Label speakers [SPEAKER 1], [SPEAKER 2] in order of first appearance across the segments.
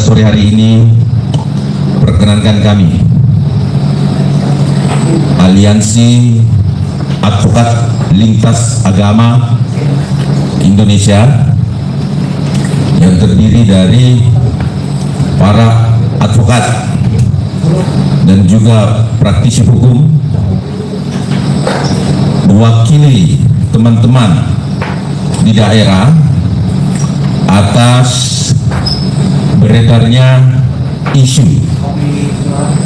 [SPEAKER 1] sore hari ini perkenankan kami Aliansi Advokat Lintas Agama Indonesia yang terdiri dari para advokat dan juga praktisi hukum mewakili teman-teman di daerah atas beredarnya isu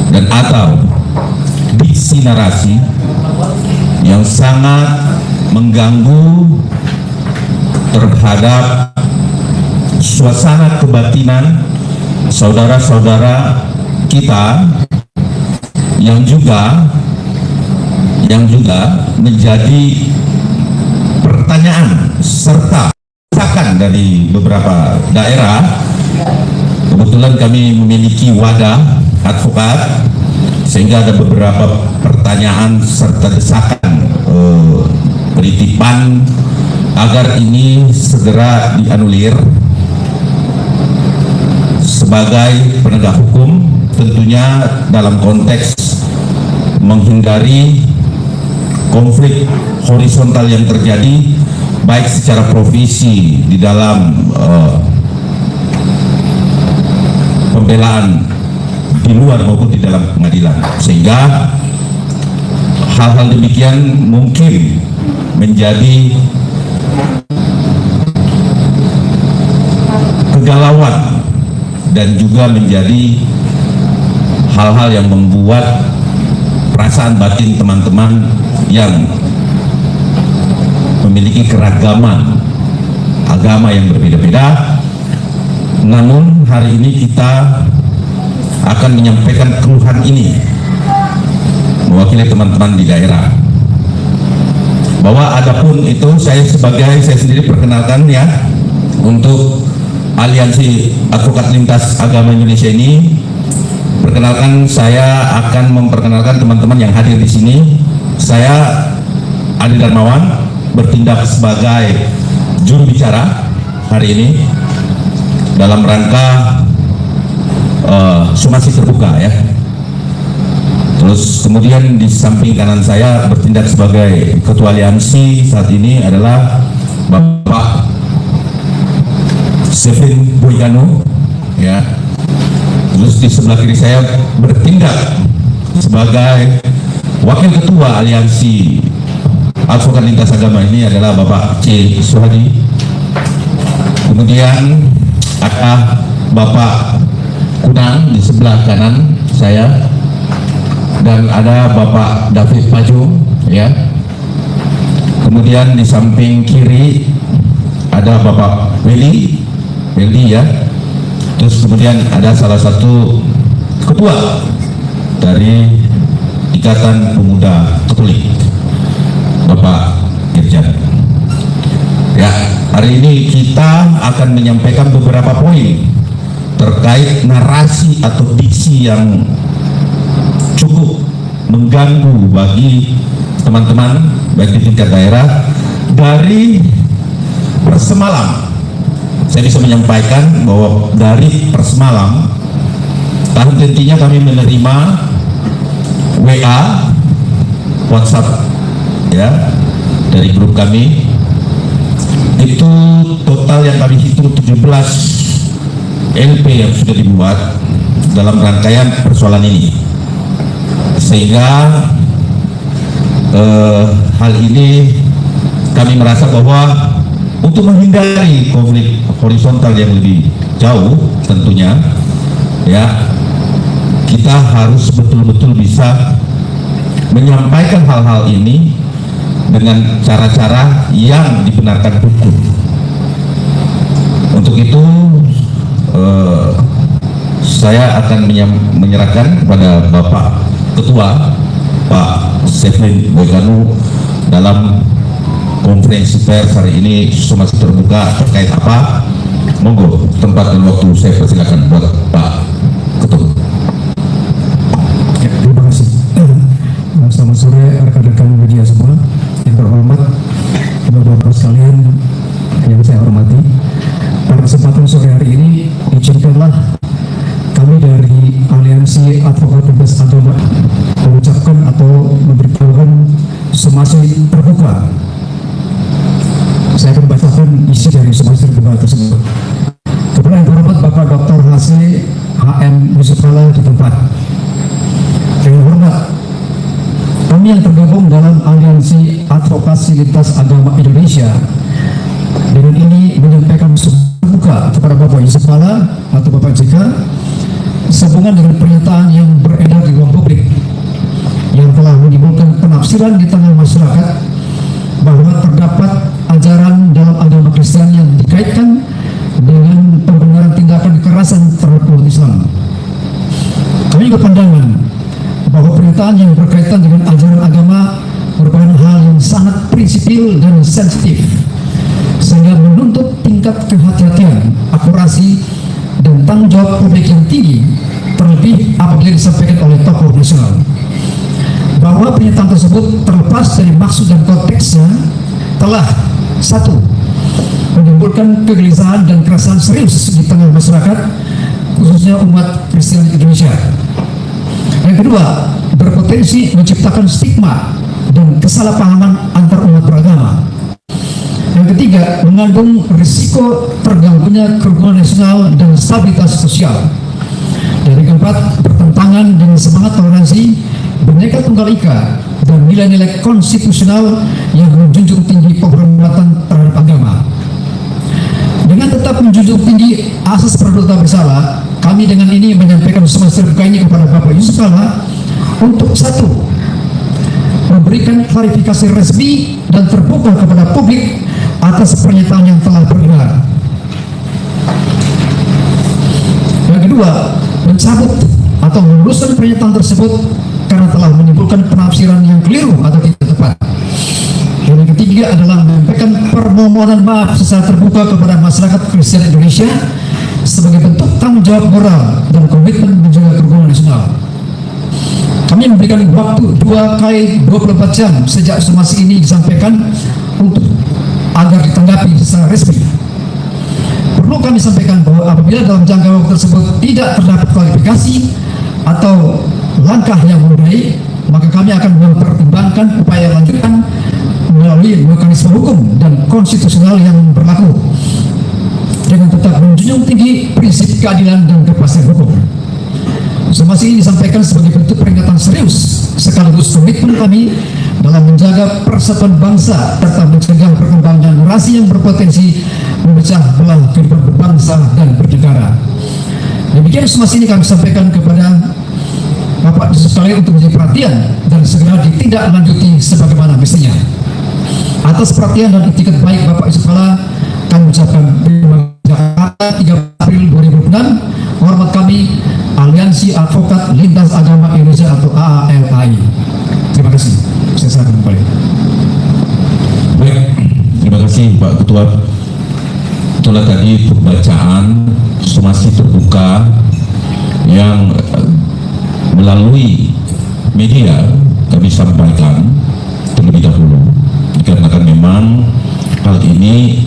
[SPEAKER 1] dan atau diksi narasi yang sangat mengganggu terhadap suasana kebatinan saudara-saudara kita yang juga menjadi pertanyaan serta desakan dari beberapa daerah. Kebetulan kami memiliki wadah advokat sehingga ada beberapa pertanyaan serta desakan penitipan agar ini segera dianulir. Sebagai penegak hukum tentunya dalam konteks menghindari konflik horizontal yang terjadi baik secara profesi di dalam pembelaan di luar maupun di dalam pengadilan, sehingga hal-hal demikian mungkin menjadi kegalauan dan juga menjadi hal-hal yang membuat perasaan batin teman-teman yang memiliki keragaman agama yang berbeda-beda. Namun hari ini kita akan menyampaikan keluhan ini mewakili teman-teman di daerah, bahwa adapun itu saya sendiri perkenalkan ya, untuk Aliansi Advokat Lintas Agama Indonesia ini, perkenalkan saya akan memperkenalkan teman-teman yang hadir di sini. Saya Adi Darmawan bertindak sebagai juru bicara hari ini dalam rangka somasi terbuka ya. Terus kemudian di samping kanan saya bertindak sebagai ketua aliansi saat ini adalah Bapak Sevin Boygano ya. Terus di sebelah kiri saya bertindak sebagai wakil ketua aliansi Advokat Lintas Agama ini adalah Bapak C. Suhadi. Kemudian ada Bapak Kunang di sebelah kanan saya, dan ada Bapak David Pajung ya. Kemudian di samping kiri ada Bapak Welly ya. Terus kemudian ada salah satu ketua dari Ikatan Pemuda Katolik, Bapak Irjan. Ya, hari ini kita akan menyampaikan beberapa poin terkait narasi atau diksi yang cukup mengganggu bagi teman-teman baik di tingkat daerah. Dari persemalam saya bisa menyampaikan bahwa dari persemalam tahun tentunya kami menerima WA, WhatsApp ya dari grup kami. Itu total yang kami hitung 17 LP yang sudah dibuat dalam rangkaian persoalan ini, sehingga hal ini kami merasa bahwa untuk menghindari konflik horizontal yang lebih jauh tentunya ya, kita harus betul-betul bisa menyampaikan hal-hal ini dengan cara-cara yang dibenarkan hukum. Untuk itu saya akan menyerahkan kepada Bapak Ketua Pak Sevin Boygano dalam konferensi pers hari ini somasi terbuka terkait apa. Monggo, tempat dan waktu saya persilakan buat Pak Ketua.
[SPEAKER 2] Ya, terima kasih. Selamat sore rekan-rekan media semua yang terhormat, bapak-bapak sekalian yang saya hormati. Pada kesempatan sore hari ini, izinkanlah mengucapkan atau memberitahukan somasi terbuka. Saya akan bacakan isi dari somasi terbuka tersebut. Kepada yang terhormat Bapak Dr. HM Yusuf Kala di tempat. Yang hormat, kami yang tergabung dalam Aliansi Advokasi Lintas Agama Indonesia dengan ini menyampaikan terbuka kepada Bapak Yusuf Kala atau Bapak JK sehubungan dengan pernyataan yang beredar di ruang publik yang telah menimbulkan penafsiran di tengah masyarakat bahwa terdapat ajaran dalam agama Kristen yang dikaitkan dengan pembenaran tindakan kekerasan terhadap umat Islam. Kami berpandangan bahwa pernyataan yang berkaitan dengan ajaran agama merupakan hal yang sangat prinsipil dan sensitif, sehingga menuntut tingkat kehati-hatian, akurasi, dan tanggung jawab publik yang tinggi, terlebih apabila disampaikan oleh tokoh nasional. Bahwa pernyataan tersebut terlepas dari maksud dan konteksnya telah satu, menimbulkan kegelisahan dan keresahan serius di tengah masyarakat, khususnya umat Kristen Indonesia. Yang kedua, berpotensi menciptakan stigma dan kesalahpahaman antar umat beragama. Yang ketiga, mengandung risiko terganggunya kerukunan nasional dan stabilitas sosial. Dan yang keempat, bertentangan dengan semangat toleransi, Bhinneka Tunggal Ika, dan nilai-nilai konstitusional yang menjunjung tinggi penghormatan terhadap agama. Dengan tetap menjunjung tinggi asas praduga bersalah, kami dengan ini menyampaikan somasi terbuka ini kepada Bapak Yusuf Kala untuk satu, memberikan klarifikasi resmi dan terbuka kepada publik atas pernyataan yang telah beredar. Yang kedua, mencabut atau meluruskan pernyataan tersebut karena telah menimbulkan penafsiran yang keliru atau tidak tepat. Dan yang ketiga adalah menyampaikan permohonan maaf secara terbuka kepada masyarakat Kristen Indonesia sebagai bentuk tanggung jawab moral dan komitmen menjaga kerukunan nasional. Kami memberikan waktu 2 kali 24 jam sejak somasi ini disampaikan untuk agar ditanggapi secara resmi. Perlu kami sampaikan bahwa apabila dalam jangka waktu tersebut tidak terdapat klarifikasi atau langkah yang memadai, maka kami akan mempertimbangkan upaya lanjutan melalui mekanisme hukum dan konstitusional yang berlaku dengan tetap menjunjung tinggi prinsip keadilan dan kepastian hukum. Somasi ini disampaikan sebagai bentuk peringatan serius sekaligus komitmen kami dalam menjaga persatuan bangsa serta mencegah perkembangan narasi yang berpotensi memecah belah kehidupan berbangsa dan bernegara. Demikian somasi ini kami sampaikan kepada Bapak Yusuf Kala untuk menjadi perhatian dan segera ditindaklanjuti sebagaimana mestinya. Atas perhatian dan etikat baik Bapak Yusuf Kala, kami ucapkan terima kasih. Jakarta 3 April 2006. Hormat kami Aliansi Advokat Lintas Agama Indonesia atau AALI. Terima kasih. Saya serahkan kembali.
[SPEAKER 1] Baik, terima kasih Pak Ketua. Itulah tadi pembacaan somasi terbuka yang melalui media kami sampaikan terlebih dahulu, dikarenakan memang hal ini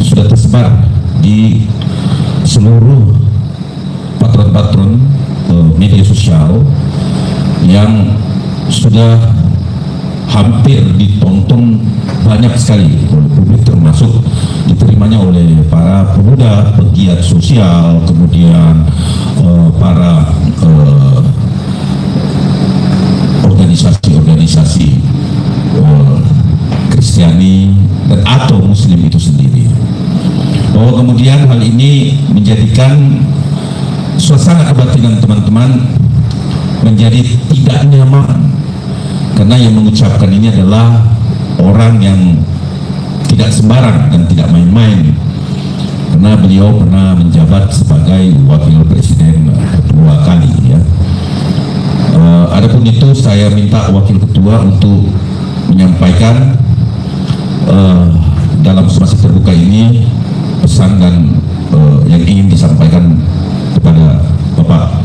[SPEAKER 1] sudah tersebar di seluruh patron-patron media sosial yang sudah hampir ditonton banyak sekali oleh publik, termasuk diterimanya oleh para pemuda pegiat sosial, kemudian para organisasi-organisasi Kristiani dan atau Muslim itu sendiri, bahwa kemudian hal ini menjadikan suasana kebatinan teman-teman menjadi tidak nyaman, karena yang mengucapkan ini adalah orang yang tidak sembarang dan tidak main-main, karena beliau pernah menjabat sebagai wakil presiden 2 kali ya. Adapun itu saya minta wakil ketua untuk menyampaikan dalam somasi terbuka ini pesan dan yang ingin disampaikan kepada Bapak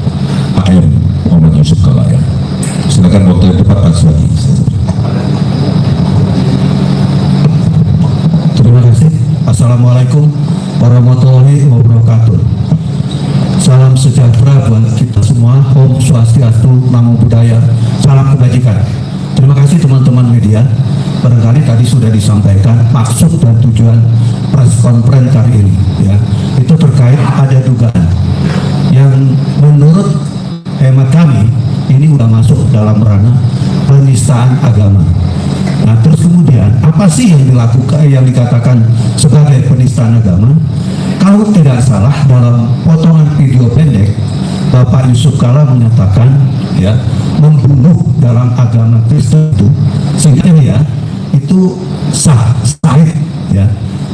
[SPEAKER 1] HM Muhammad Yusuf Kala ya. Silakan waktu yang tepat Pak Suwadi.
[SPEAKER 2] Terima kasih. Assalamualaikum warahmatullahi wabarakatuh. Salam sejahtera buat kita semua. Om Swastiastu, Namo Buddhaya, salam kebajikan. Terima kasih teman-teman media. Barangkali tadi sudah disampaikan maksud dan tujuan press conference kali ini, ya. Itu terkait ada dugaan yang menurut hemat kami ini sudah masuk dalam ranah penistaan agama. Nah, terus kemudian apa sih yang dilakukan, yang dikatakan sebagai penistaan agama? Kalau tidak salah dalam potongan video pendek, Bapak Yusuf Kalla menyatakan, ya, membunuh dalam agama Kristen itu, sehingga ya itu sah, ya.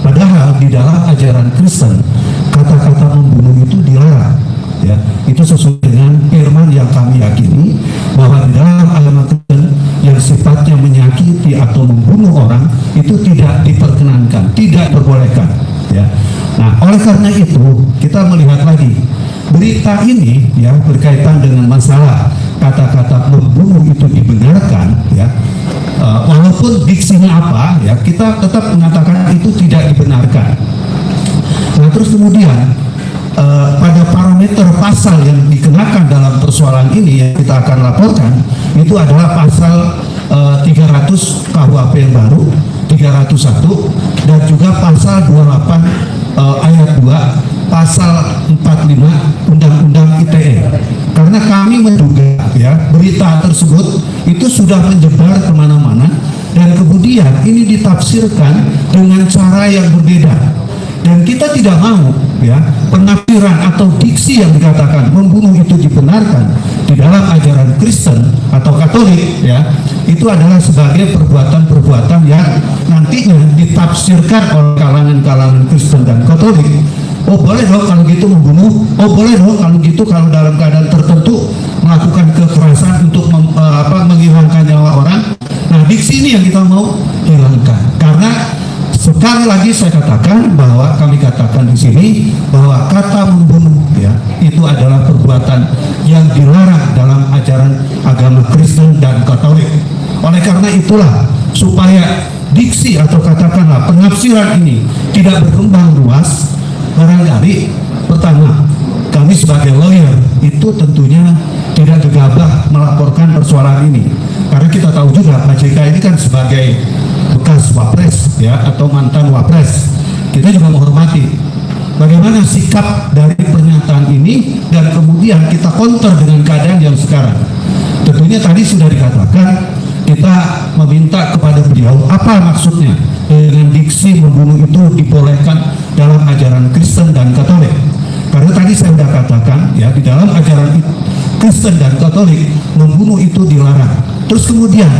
[SPEAKER 2] Padahal di dalam ajaran Kristen kata-kata membunuh itu dilarang, ya. Itu sesuai dengan firman yang kami yakini bahwa di dalam agama Kristen yang sifatnya menyakiti atau membunuh orang itu tidak diperkenankan, tidak diperbolehkan, ya. Nah, oleh karena itu kita melihat lagi berita ini, ya, berkaitan dengan masalah kata-kata membunuh itu dibenarkan, ya. Walaupun diksinya apa, ya, kita tetap mengatakan itu tidak dibenarkan. Nah, terus kemudian pada parameter pasal yang dikenakan dalam persoalan ini yang kita akan laporkan itu adalah pasal 300 KUHP yang baru, 301, dan juga pasal 28 ayat 2, pasal 45 Undang-Undang ITE. Karena kami menduga, ya, berita tersebut itu sudah menyebar kemana-mana dan kemudian ini ditafsirkan dengan cara yang berbeda. Dan kita tidak mau, ya, penafsiran atau diksi yang dikatakan membunuh itu dibenarkan di dalam ajaran Kristen atau Katolik, ya, itu adalah sebagai perbuatan-perbuatan yang nantinya ditafsirkan oleh kalangan-kalangan Kristen dan Katolik. Oh, boleh dong kalau gitu membunuh. Oh, boleh dong kalau gitu kalau dalam keadaan tertentu melakukan kekerasan untuk menghilangkan nyawa orang. Nah, diksi ini yang kita mau hilangkan. Karena sekali lagi saya katakan bahwa kami katakan di sini bahwa kata membunuh, ya, itu adalah perbuatan yang dilarang dalam ajaran agama Kristen dan Katolik. Oleh karena itulah supaya diksi atau katakanlah penafsiran ini tidak berkembang luas, barangkali pertama kami sebagai lawyer itu tentunya tidak gegabah melaporkan persoalan ini karena kita tahu juga Pak JK ini kan sebagai bekas wapres, ya, atau mantan wapres, kita juga menghormati bagaimana sikap dari pernyataan ini dan kemudian kita counter dengan keadaan yang sekarang. Tentunya tadi sudah dikatakan kita meminta kepada beliau apa maksudnya dengan diksi membunuh itu dibolehkan dalam ajaran Kristen dan Katolik. Karena tadi saya sudah katakan, ya, di dalam ajaran Kristen dan Katolik membunuh itu dilarang. Terus kemudian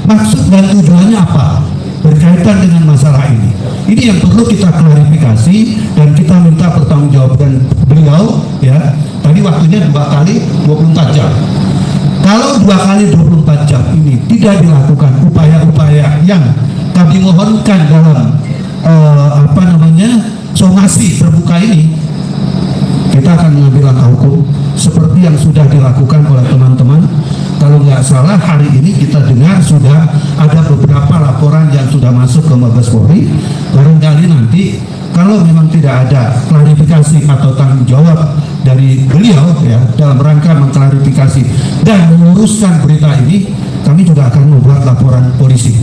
[SPEAKER 2] maksud dan tujuannya apa berkaitan dengan masalah ini? Ini yang perlu kita klarifikasi dan kita minta pertanggungjawaban beliau, ya. Tadi waktunya 2 kali 24 jam. Kalau 2 kali 24 jam ini tidak dilakukan upaya-upaya yang kami mohonkan dalam somasi terbuka ini, kita akan mengambil langkah hukum seperti yang sudah dilakukan oleh teman-teman. Kalau nggak salah hari ini kita dengar sudah ada beberapa laporan yang sudah masuk ke Mabes Polri. Barangkali nanti kalau memang tidak ada klarifikasi atau tanggung jawab dari beliau, ya, dalam rangka mengklarifikasi dan meluruskan berita ini, kami juga akan membuat laporan polisi.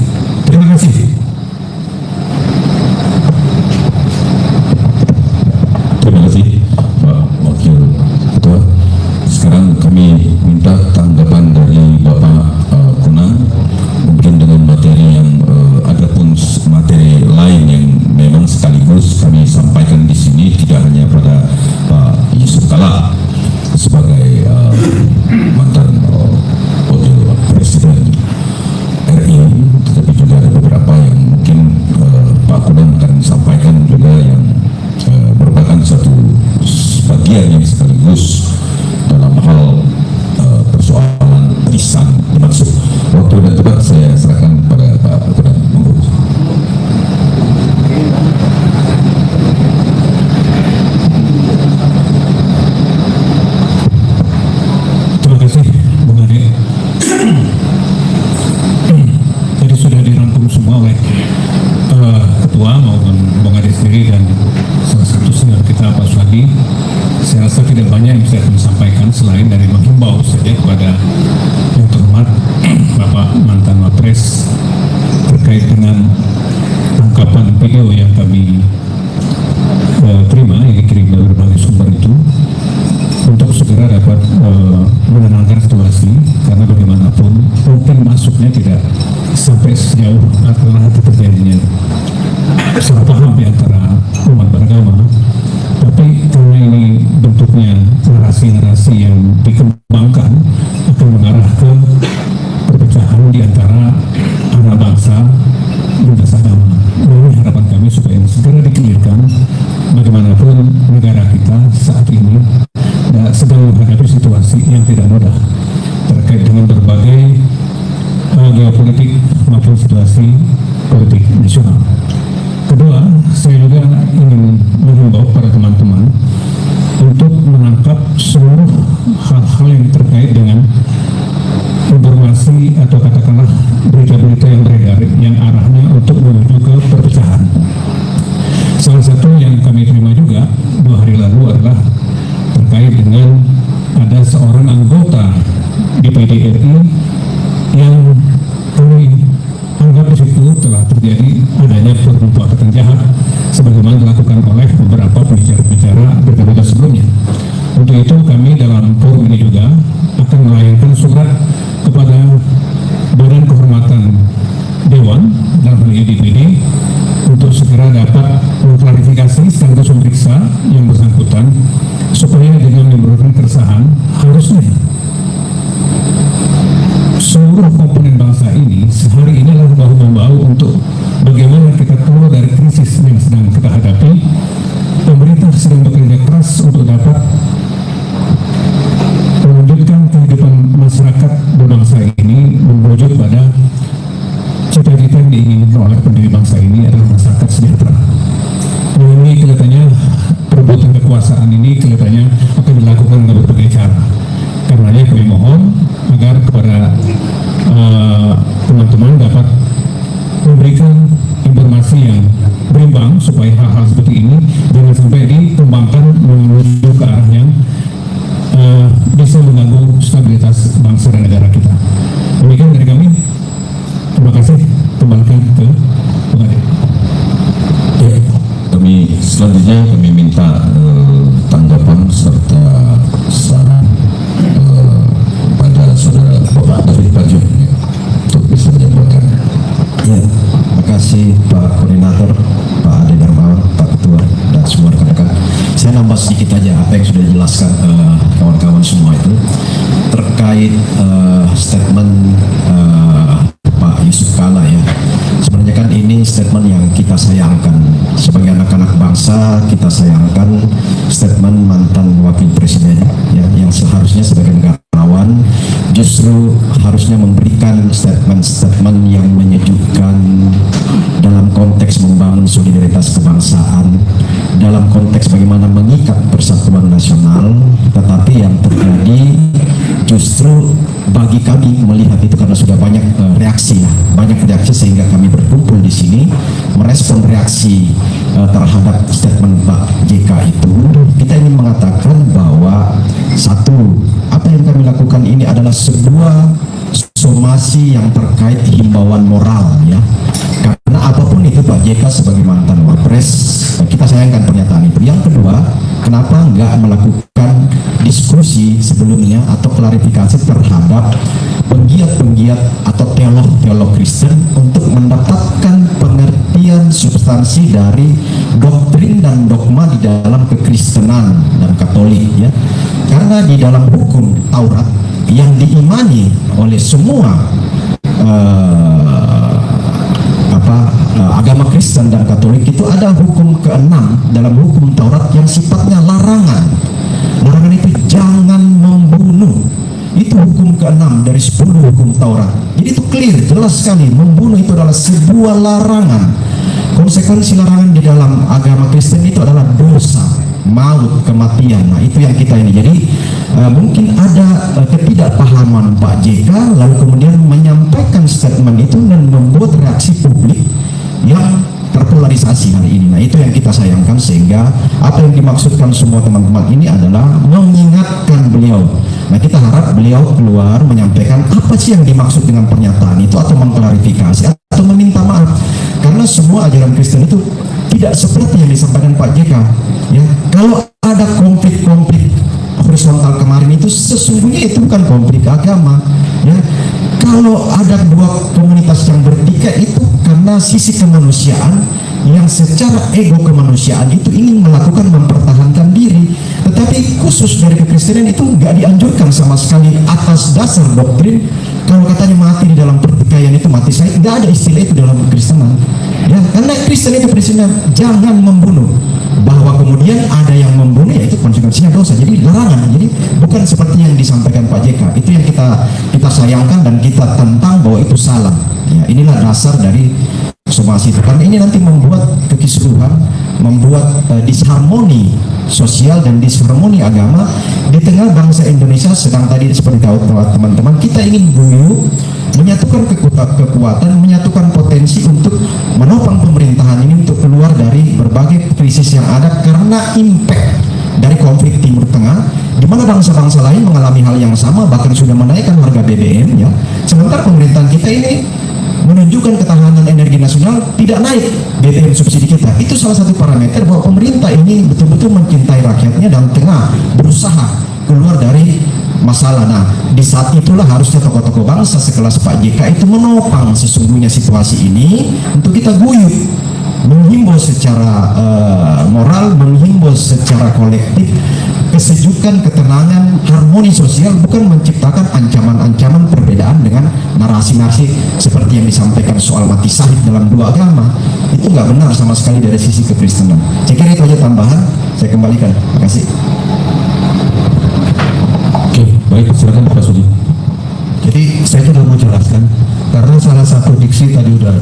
[SPEAKER 2] Terima kasih.
[SPEAKER 1] Terima kasih Pak Wakil Ketua. Sekarang kami minta tanggapan dari Bapak Kunang, mungkin dengan materi yang ada pun materi lain yang memang sekaligus kami sampaikan di sini, tidak hanya pada Pak Yusuf Kalla sebagai mantan wakil Presiden RI, tetapi juga ada beberapa yang mungkin Pak Kunang akan sampaikan juga yang merupakan satu bagian yang sekaligus dalam hal persoalan lisan dimaksud. Waktu dan tempat saya serahkan kepada Pak Kunang.
[SPEAKER 2] Terima kasih, Bung Ade. Jadi sudah dirangkum semua oleh Ketua maupun Bung Ade sendiri dan salah satu senior kita Pak Swadi. Saya
[SPEAKER 3] rasa tidak banyak yang bisa kami sampaikan selain dari menghimbau saja kepada yang terhormat Bapak mantan Wapres terkait dengan ungkapan video yang kami terima yang dikirim dari berbagai sumber itu, untuk segera dapat menenangkan situasi, karena bagaimanapun mungkin masuknya tidak sampai sejauh adalah terjadinya salah paham di antara umat beragama, tapi karena ini bentuknya narasi-narasi yang dikembangkan akan mengarah ke perpecahan di antara anak bangsa lintas agama. Ini harapan kami supaya ini segera dikelirkan. Bagaimanapun negara kita saat ini sedang menghadapi situasi yang tidak mudah terkait dengan berbagai geopolitik maupun situasi politik nasional. Kedua, saya juga ingin menghimbau para teman-teman untuk menangkap seluruh hal-hal yang terkait dengan informasi atau katakanlah berita-berita yang beredar yang arahnya untuk menuju ke perpecahan. Salah satu yang kami terima juga 2 hari lalu adalah terkait dengan ada seorang anggota DPD RI yang kami anggap di situ telah terjadi adanya perbuatan jahat sebagaimana dilakukan oleh beberapa pembicara-pembicara berita sebelumnya. Untuk itu kami dalam forum ini juga akan melayangkan surat kepada Badan Kehormatan Dewan dalam hal ini DPD untuk segera dapat mengklarifikasi sekaligus memeriksa yang bersangkutan supaya dengan memberikan keresahan harusnya seluruh komponen bangsa ini sehari ini adalah bahu-membahu untuk bagaimana kita keluar dari krisis yang sedang kita hadapi. Pemerintah sedang bekerja keras untuk dapat melanjutkan kehidupan masyarakat berbangsa ini menuju pada cita-cita yang diinginkan oleh pendiri bangsa ini adalah masyarakat sejahtera. Dan ini kelihatannya perbuatan kekuasaan ini kelihatannya akan dilakukan dengan berbagai cara. Karenanya kami mohon agar kepada teman-teman dapat memberikan informasi yang berimbang supaya hal-hal seperti ini jangan sampai dikembangkan menuju ke arah yang bisa mengganggu stabilitas bangsa dan negara kita. Demikian dari kami. Terima kasih. Kembalikan ke pengadil.
[SPEAKER 1] Ya, kami selanjutnya kami minta tanggapan serta saran pada saudara Bapak David Paju untuk bisa menyampaikan.
[SPEAKER 2] Ya, terima kasih Pak Koordinator, Pak Ade Darmawan, Pak Ketua, dan semua rekan-rekan. Saya nambah sedikit aja apa yang sudah dijelaskan kawan-kawan semua itu terkait statement Pak Yusuf Kalla ya. Sebenarnya kan ini statement yang kita sayangkan sebagai anak-anak bangsa, kita sayangkan statement mantan wakil presiden ya, yang seharusnya sebagai negarawan justru harusnya memberikan statement-statement yang menyejukkan dalam konteks membangun solidaritas kebangsaan, dalam konteks bagaimana mengikat persatuan nasional. Tetapi yang terjadi justru bagi kami melihat itu karena sudah banyak reaksi ya, banyak reaksi sehingga kami berkumpul di sini merespon reaksi terhadap statement Pak JK itu. Kita ingin mengatakan bahwa satu, apa yang kami lakukan ini adalah sebuah somasi yang terkait himbauan moral ya. Karena apapun itu Pak JK sebagai mantan Wapres, kita sayangkan pernyataan itu. Yang kedua, kenapa enggak melakukan diskusi sebelumnya atau klarifikasi terhadap penggiat-penggiat atau teolog-teolog Kristen untuk mendapatkan pengertian substansi dari doktrin dan dogma di dalam kekristenan dan Katolik ya. Karena di dalam hukum Taurat yang diimani oleh semua agama Kristen dan Katolik itu ada hukum ke-6 dalam hukum Taurat yang sifatnya larangan. Larangan itu jangan membunuh. Itu hukum ke-6 dari 10 hukum Taurat. Jadi itu clear, jelas sekali, membunuh itu adalah sebuah larangan. Konsekuensi larangan di dalam agama Kristen itu adalah dosa, maut, kematian. Nah itu yang kita ini. Jadi mungkin ada ketidakpahaman Pak JK lalu kemudian menyampaikan statement itu dan membuat reaksi publik yang tertular polarisasi hari ini. Nah, itu yang kita sayangkan, sehingga apa yang dimaksudkan semua teman-teman ini adalah mengingatkan beliau. Nah, kita harap beliau keluar menyampaikan apa sih yang dimaksud dengan pernyataan itu, atau mengklarifikasi atau meminta maaf. Karena semua ajaran Kristen itu tidak seperti yang disampaikan Pak JK. Ya, kalau ada konflik-konflik horizontal kemarin itu sesungguhnya itu bukan konflik agama. Ya, kalau ada dua komunitas yang bertikai itu karena sisi kemanusiaan yang secara ego kemanusiaan itu ingin melakukan mempertahankan diri. Tetapi khusus dari kekristenan itu nggak dianjurkan sama sekali atas dasar doktrin. Kalau katanya mati di dalam pertikaian itu mati saya, nggak ada istilah itu dalam kekristenan. Ya, karena Kristen itu prinsipnya jangan membunuh. Bahwa kemudian ada yang membunuh, ya itu konsekuensinya dosa. Jadi larangan. Jadi bukan seperti yang disampaikan Pak JK. Itu yang kita sayangkan dan kita tentang bahwa itu salah. Ya, inilah dasar dari somasi itu. Karena ini nanti membuat kekisruhan, membuat disharmoni sosial dan disharmoni agama di tengah bangsa Indonesia. Sedang tadi seperti tahu teman-teman, kita ingin guyup, menyatukan kekuatan, menyatukan potensi untuk menopang pemerintahan ini untuk keluar dari berbagai krisis yang ada karena impact dari konflik Timur Tengah, di mana bangsa-bangsa lain mengalami hal yang sama, bahkan sudah menaikkan harga BBM. Ya, sementara pemerintahan kita ini menunjukkan ketahanan energi nasional, tidak naik BBM subsidi kita. Itu salah satu parameter bahwa pemerintah ini betul-betul mencintai rakyatnya dan tengah berusaha keluar dari masalah. Nah, di saat itulah harusnya tokoh-tokoh bangsa sekelas Pak JK itu menopang sesungguhnya situasi ini untuk kita guyup, menghimbau secara moral, menghimbau secara kolektif kesejukan, ketenangan, harmoni sosial, bukan menciptakan ancaman-ancaman perbedaan dengan narasi-narasi seperti yang disampaikan soal mati syahid dalam dua agama. Itu nggak benar sama sekali dari sisi kekristenan. Saya kira itu aja tambahan, saya kembalikan. Terima kasih.
[SPEAKER 1] Oke, baik, silakan Pak Sudi.
[SPEAKER 2] Jadi saya sudah mau jelaskan, karena salah satu diksi tadi sudah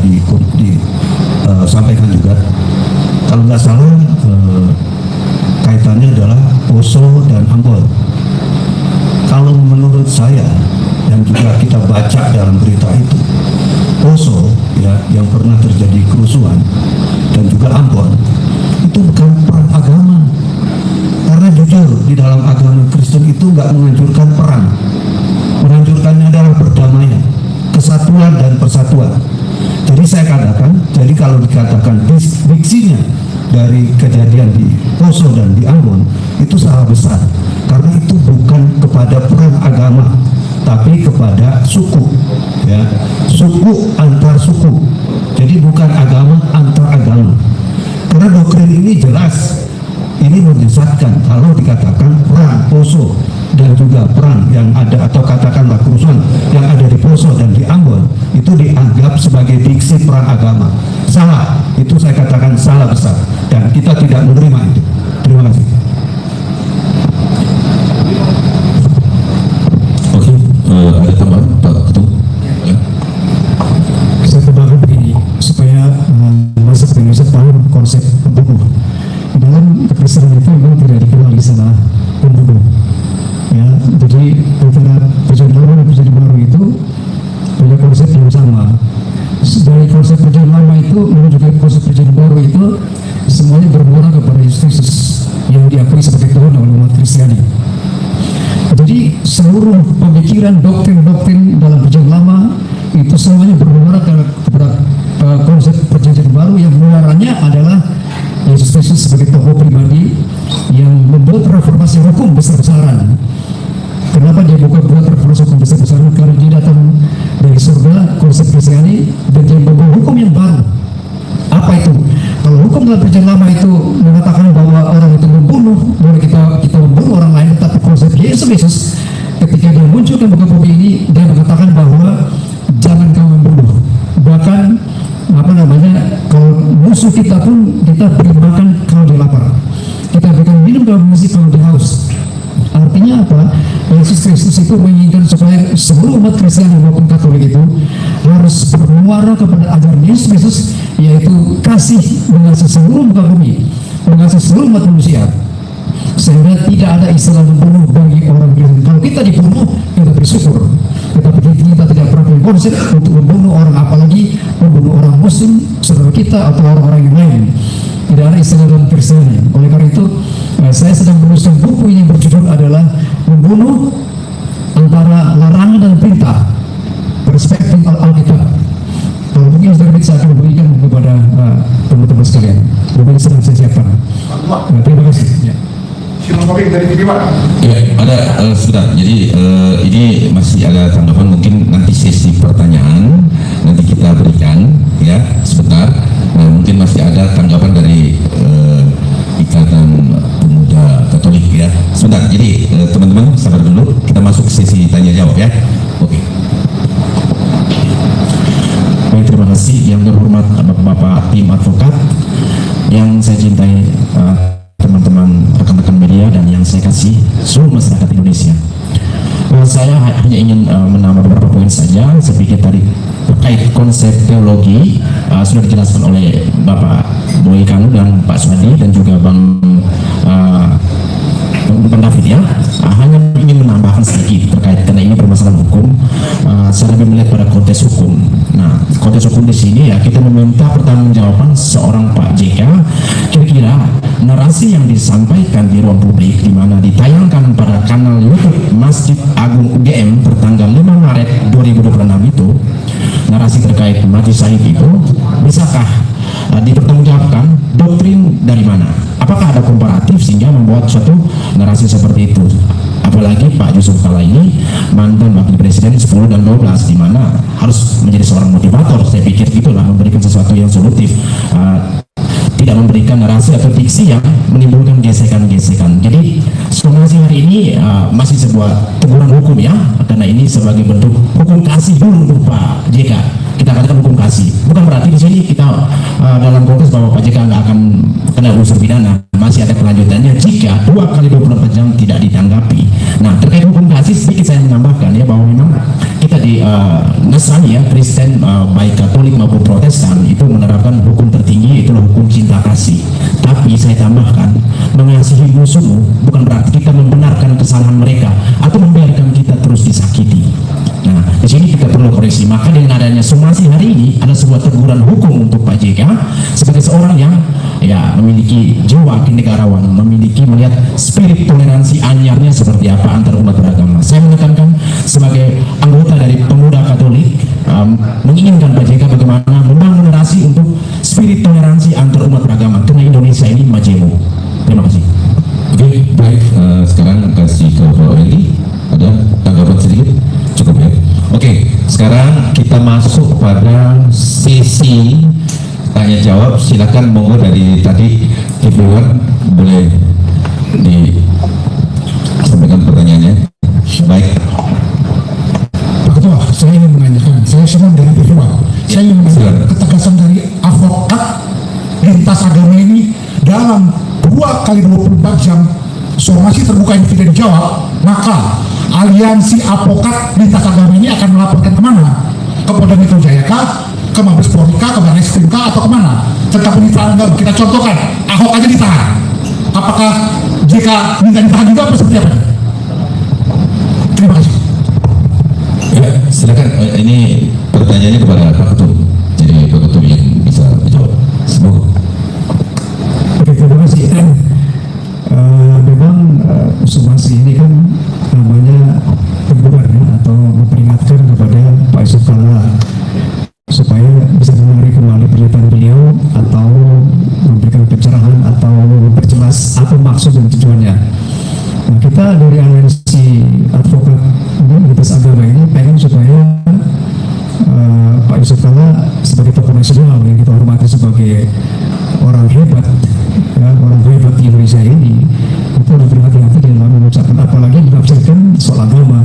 [SPEAKER 2] disampaikan juga. Kalau nggak salah kaitannya adalah Poso dan Ambon. Kalau menurut saya dan juga kita baca dalam berita itu, Poso ya yang pernah terjadi kerusuhan dan juga Ambon itu bukan perang agama. Karena jujur di dalam agama Kristen itu nggak menganjurkan perang. Menganjurkannya adalah perdamaian, kesatuan dan persatuan. Jadi saya katakan, jadi kalau dikatakan diksinya dari kejadian di Poso dan di Ambon itu salah besar, karena itu bukan kepada perang agama, tapi kepada suku, ya, suku antar suku. Jadi bukan agama antar agama. Karena doktrin ini jelas, ini menyesatkan kalau dikatakan perang Poso dan juga perang yang ada atau katakanlah kerusuhan yang ada di Poso dan di Ambon itu dianggap sebagai diksi perang agama. Salah, itu saya katakan salah besar dan kita tidak menerima itu. Terima kasih.
[SPEAKER 1] Oke, ada tambahan Pak Ketum? Ya.
[SPEAKER 2] Saya tambahkan begini supaya masyarakat Indonesia tahu konsep pembunuh. Dalam kekristenan itu memang tidak dikenal istilah pembunuh. Ya, jadi antara perjanjian lama dan perjanjian baru itu punya konsep yang sama. Dari konsep perjanjian lama itu menuju ke konsep perjanjian baru itu semuanya bermuara kepada Yesus Kristus yang diakui sebagai Tuhan oleh umat Kristiani. Jadi seluruh pemikiran doktrin-doktrin dalam perjanjian lama itu semuanya bermuara kepada konsep perjanjian baru yang muaranya adalah Yesus Kristus sebagai tokoh pribadi yang membuat reformasi hukum besar-besaran. Kenapa dia bukan buat reformasi hukum besar-besaran? Karena dia datang dari surga, konsep Kristiani, dan dia membawa hukum yang baru. Apa itu? Kalau hukum dalam perjanjian lama itu mengatakan bahwa orang itu membunuh, boleh kita membunuh orang lain, tapi konsep Yesus Kristus ketika dia muncul ke muka bumi ini, dia mengatakan bahwa jangan kamu membunuh. Bahkan kalau musuh kita pun kita beri makan kalau dia lapar, kita berikan minum kalau musuh kalau dia haus. Artinya apa? Yesus Kristus itu menginginkan supaya seluruh umat Kristen maupun Katolik itu harus bermuara kepada ajaran Yesus Kristus, yaitu kasih mengasihi seluruh muka bumi, mengasihi seluruh umat manusia, sehingga tidak ada istilah membunuh bagi orang Kristen. Kalau kita dibunuh, kita bersyukur, tetapi kita tidak pernah konsep untuk membunuh orang, apalagi membunuh orang muslim saudara kita atau orang-orang yang lain. Tidak ada istilah dalam Kristen. Oleh karena itu saya sedang menulis buku ini berjudul adalah Membunuh Antara Larangan dan Perintah, Perspektif Alkitab. Kalau mungkin sedikit saya akan berikan kepada teman-teman sekalian. Buku sedang saya siapkan. Terima kasih. Ya.
[SPEAKER 1] Ya, ada sebentar. Jadi ini masih ada tanggapan, mungkin nanti sesi pertanyaan nanti kita berikan ya sebentar. Nah, mungkin masih ada tanggapan dari Ikatan Pemuda Katolik ya. Sebentar. Jadi teman-teman sabar dulu. Kita masuk sesi tanya jawab ya. Oke.
[SPEAKER 4] Baik, terima kasih yang terhormat Bapak tim advokat yang saya cintai, teman-teman rekan-rekan media dan yang saya kasih seluruh masyarakat Indonesia. Saya hanya ingin menambah beberapa poin saja. Saya pikir tadi terkait konsep teologi sudah dijelaskan oleh Bapak Boy Kanu dan Pak Swadi dan juga Bang David ya. Hanya ingin menambahkan sedikit terkait karena ini permasalahan hukum. Saya lebih melihat pada konteks hukum. Nah, konteks hukum di sini ya kita meminta pertanggungjawaban seorang Pak JK. Kira-kira narasi yang disampaikan di ruang publik di mana ditayangkan pada kanal YouTube Masjid Agung UGM tertanggal 5 Maret 2026 itu, narasi terkait mati syahid itu bisakah dipertanggungjawabkan? Doktrin dari mana? Apakah ada komparatif sehingga membuat suatu narasi seperti itu? Apalagi Pak Yusuf Kala ini mantan wakil presiden 10 dan 12 di mana harus menjadi seorang motivator. Saya pikir itulah memberikan sesuatu yang solutif, tidak memberikan narasi atau diksi yang menimbulkan gesekan-gesekan. Jadi somasi hari ini masih sebuah teguran hukum ya, karena ini sebagai bentuk hukum kasih dulu untuk Pak JK. Kita katakan hukum kasih, bukan berarti di sini kita dalam konteks bahwa Pak JK nggak akan kena unsur pidana. Masih ada kelanjutannya jika 2 kali 24 jam tidak ditanggapi. Nah, terkait hukum kasih sedikit saya menambahkan ya bahwa memang kita di Nasrani ya, Kristen baik Katolik maupun Protestan itu menerapkan hukum tertinggi, itulah hukum cinta kasih. Tapi saya tambahkan, mengasihi musuhmu bukan berarti kita membenarkan kesalahan mereka atau membiarkan kita terus disakiti. Nah, di sini kita perlu koreksi. Maka dengan adanya somasi hari ini ada sebuah teguran hukum untuk Pak JK sebagai seorang yang ya memiliki jiwa kenegarawan, memiliki melihat spirit toleransi anyarnya seperti apa antar umat beragama. Saya menekankan sebagai anggota dari Pemuda Katolik menginginkan Pak JK bagaimana membangun narasi untuk spirit toleransi antar umat beragama karena Indonesia ini majemuk. Terima kasih.
[SPEAKER 1] Oke, baik. Sekarang kasih ke Pak Wendy. Ada tanggapan sedikit? Cukup ya. Oke, sekarang kita masuk pada sesi tanya jawab. Silakan monggo dari tadi di luar boleh disampaikan pertanyaannya. Baik.
[SPEAKER 2] Pak Ketua, saya ingin menanyakan, saya senang dari visual. Saya ingin menanyakan ketegasan dari advokat lintas agama ini dalam 2 kali 24 jam somasi terbuka yang tidak dijawab, maka aliansi advokat lintas agama ini akan melaporkan kemana? Ke Polda Metro Jaya kah? Ke Mabes Polri kah? Ke Barreskrim kah? Atau kemana? Tentang penistaan agama kita contohkan, Ahok aja ditahan. Apakah JK minta ditahan juga atau seperti apa? Terima kasih.
[SPEAKER 1] Ya, silakan. Ini pertanyaannya kepada Pak Ketum. Jadi Pak Ketum yang bisa menjawab. Semoga.
[SPEAKER 2] Oke, terima kasih. Memang somasi ini kan namanya teguran ya, atau memperingatkan kepada Pak Yusuf Kala supaya bisa menarik kembali pernyataan beliau atau memberikan pencerahan atau memperjelas apa maksud dan tujuannya. Nah, kita dari aliansi advokat lintas agama ini pengen supaya Pak Yusuf Kala sebagai tokoh nasional yang kita hormati sebagai orang hebat ya, orang hebat di Indonesia ini itu harus berhati-hati dalam mengucapkan, apalagi menafsirkan soal agama,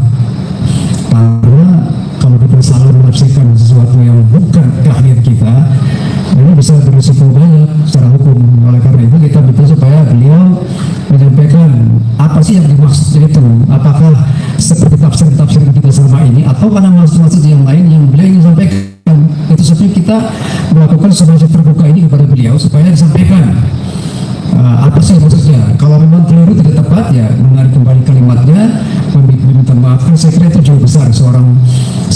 [SPEAKER 2] karena kalau kita salah menafsirkan sesuatu yang bukan keahlian kita ini bisa berisiko banyak secara hukum. Oleh karena itu kita minta supaya beliau menyampaikan apa sih yang dimaksud itu, apakah seperti tafsir-tafsir kita selama ini atau karena maksud-maksud yang lain yang beliau ingin sampaikan. Itu sebabnya kita melakukan somasi terbuka ini kepada beliau supaya disampaikan apa sih maksudnya. Kalau memang keliru tidak tepat ya menarik kembali kalimatnya, meminta maaf memaafkan, saya kira itu jauh besar seorang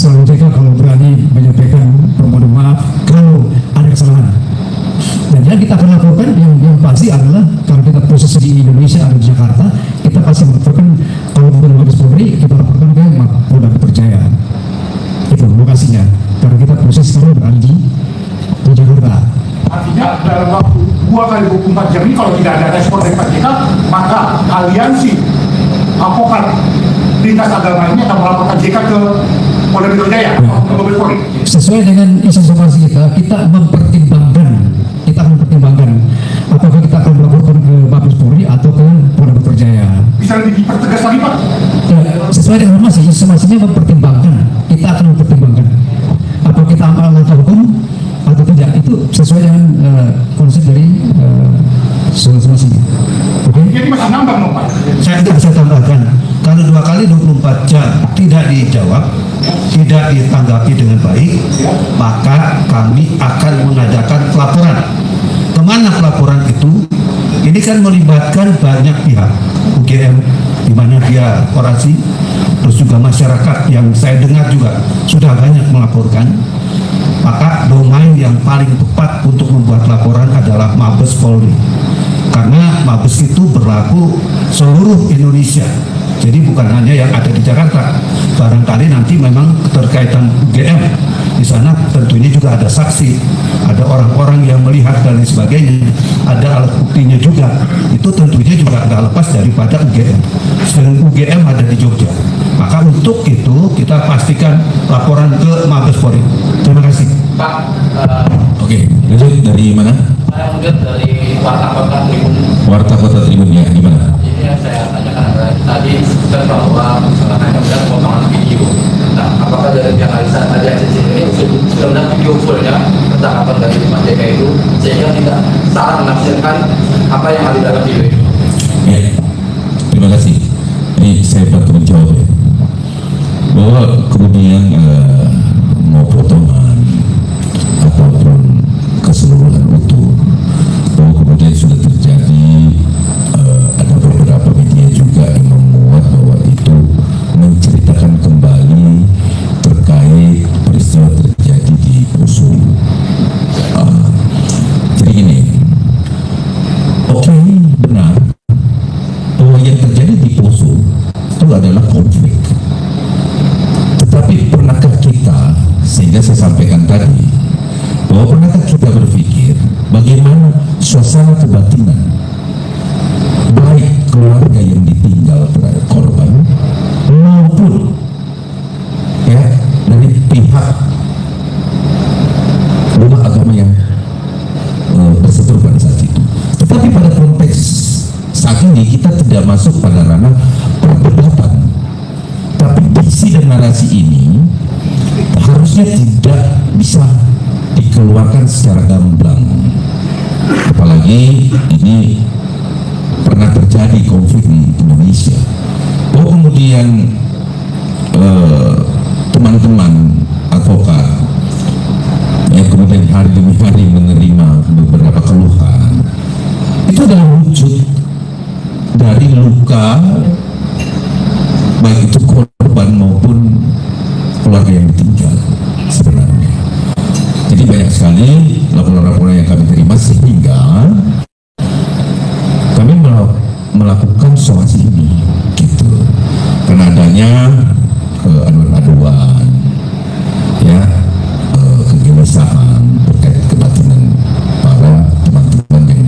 [SPEAKER 2] JK kalau berani menyampaikan permohonan maaf kalau ada kesalahan. Dan yang kita akan lakukan yang pasti adalah kalau kita posisi di Indonesia atau di Jakarta, kita pasti melaporkan kalau bukan Mabes Polri, kita laporkan ke Polda Metro Jaya. Itu lokasinya. Karena kita proses sekarang berada di Jakarta.
[SPEAKER 5] Artinya dalam waktu 2x24 jam ini kalau tidak ada respon dari Pak JK, maka aliansi advokat lintas agama ini akan melaporkan JK ke Polda Metro Jaya, ke Mabes Polri.
[SPEAKER 2] Sesuai dengan isi somasi kita mempertimbangkan apakah kita akan melaporkan ke Mabes Polri atau ke Polda Metro Jaya.
[SPEAKER 5] Bisa lebih dipertegas lagi Pak?
[SPEAKER 2] Ya, sesuai dengan somasinya mempertimbangkan, kita akan mempertimbangkan apa kita amal langkah hukum atau tidak, itu sesuai dengan konsep dari somasinya. Oke?
[SPEAKER 5] Jadi masih nambah dong Pak?
[SPEAKER 6] Saya tidak bisa tambahkan, kalau 2 kali 24 jam tidak dijawab, tidak ditanggapi dengan baik, maka kami akan mengadakan pelaporan. Kemana pelaporan itu? Ini kan melibatkan banyak pihak, UGM di mana dia orasi, terus juga masyarakat yang saya dengar juga sudah banyak melaporkan. Maka domain yang paling tepat untuk membuat laporan adalah Mabes Polri, karena Mabes itu berlaku seluruh Indonesia. Jadi bukan hanya yang ada di Jakarta. Barangkali nanti memang keterkaitan UGM di sana, tentunya juga ada saksi, ada orang-orang yang melihat dan lain sebagainya, ada alat buktinya juga. Itu tentunya juga nggak lepas daripada UGM. Sedangkan UGM ada di Jogja. Maka untuk itu kita pastikan laporan ke Mabes Polri. Terima kasih.
[SPEAKER 7] Pak,
[SPEAKER 1] Oke, lanjut dari mana?
[SPEAKER 7] saya mungkin dari Warta Kota Tribun.
[SPEAKER 1] Warta Kota Tribun ya, gimana?
[SPEAKER 7] Ini yang saya tanyakan adalah tadi disebutkan bahwa hanya melihat potongan video. Nah, apakah dari pihak Alisa tadi ACC ini sudah melihat video full ya percakapan dari Pak JK itu sehingga tidak salah menafsirkan apa yang ada dalam video itu?
[SPEAKER 1] Ya, terima kasih. Ini saya bantu menjawab ya. Bahwa kemudian mau potongan ataupun keseluruhan utuh, bahwa kemudian sudah terjadi ada beberapa media juga yang memuat bahwa itu menceritakan kembali terkait peristiwa terjadi di Poso. Jadi gini, oke, benar bahwa yang terjadi di Poso itu adalah konflik. Tetapi pernahkah kita, sehingga saya sampaikan tadi, bahwa pernahkah kita berpikir bagaimana suasana kebatinan baik keluarga yang ditinggal terhadap korban maupun ya dari pihak rumah agama yang berseteru pada saat itu. Tetapi pada konteks saat ini kita tidak masuk pada ranah perdebatan, tapi diksi dan narasi ini harusnya tidak bisa dikeluarkan secara gamblang, apalagi ini pernah terjadi konflik di Indonesia. Oh, kemudian teman-teman advokat yang kemudian hari demi hari menerima beberapa keluhan, itu adalah wujud dari luka baik itu korban maupun keluarga yang ditinggal sebenarnya. Jadi banyak sekali laporan-laporan yang kami terima sehingga kami melakukan somasi ini gitu, karena adanya aduan-aduan ya, kegelisahan terkait kebatinan para teman-teman yang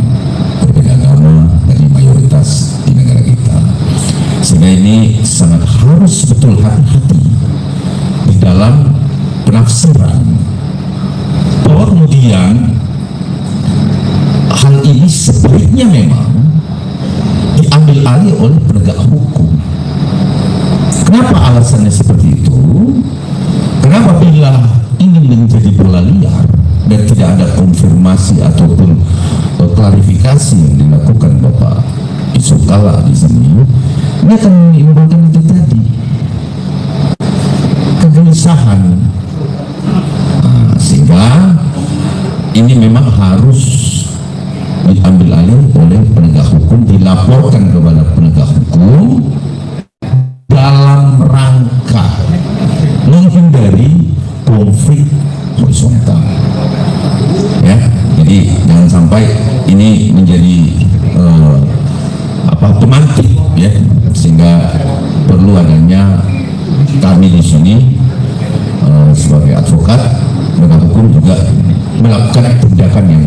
[SPEAKER 1] berbeda agama dari mayoritas di negara kita, sehingga ini sangat harus betul hati-hati di dalam penafsiran bahwa kemudian hal ini sebaiknya memang diambil alih oleh penegak hukum. Kenapa alasannya seperti itu? Karena apabila ini menjadi bola liar dan tidak ada konfirmasi ataupun klarifikasi yang dilakukan Bapak Yusuf Kalla di sini, ini akan menimbulkan itu tadi, kegelisahan. Sehingga ini memang harus diambil alih oleh penegak hukum, dilaporkan kepada penegak hukum dalam rangka ini menjadi pemantik ya, sehingga perlu adanya kami di sini sebagai advokat penegak hukum juga melakukan tindakan yang